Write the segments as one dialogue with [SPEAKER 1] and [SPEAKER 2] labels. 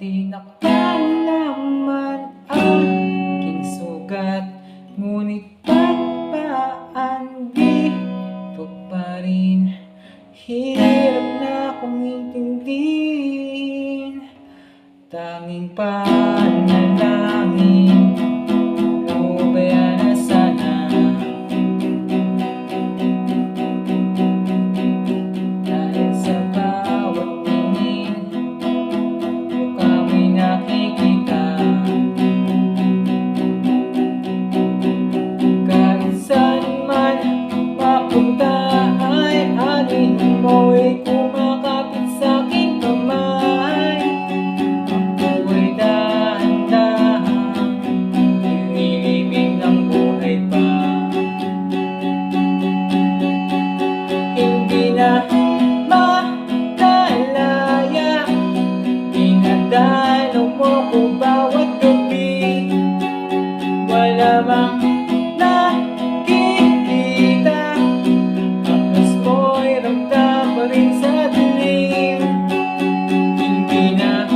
[SPEAKER 1] Di nakalaman ang aking sugat, ngunit paano dito pa rin. Hirap na akong intindihin, tanging panalangin, lumayan na sana. Dahil sa bawat tingin, mukha mo'y nakikita. Kahit saan man mapunta ay alin mo'y kumakapit sa'king kamay. Ako'y dahan-dahang nililibing ng buhay pa. Hindi na makalaya, dinadalaw mo ko bawat gabi. Wala bang nakikita, haplos mo'y ramdam pa rin sa dilim. Hindi na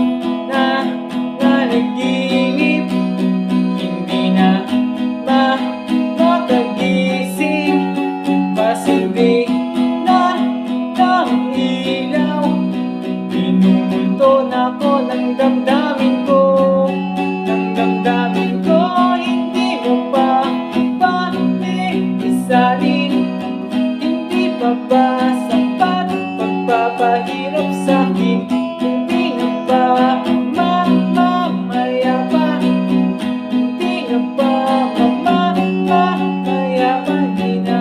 [SPEAKER 1] nanaginip, hindi na makagising. Pasindi na ng ilaw, pinumulto na ko ng damdamin ko. Ng damdamin ko, hindi mo pa isalin. Hindi pa ba sapat pagpapahirap sa'kin? Hindi na ba mamamaya pa? Hindi na ba mamamaya pa? Di na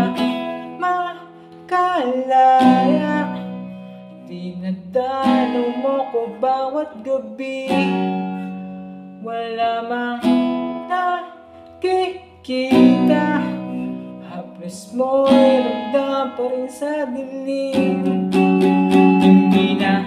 [SPEAKER 1] makalaya, dinadalaw mo ko bawat gabi. Wala mang nakikita, haplos mo'y ramdam pa rin sa dilim. Hindi na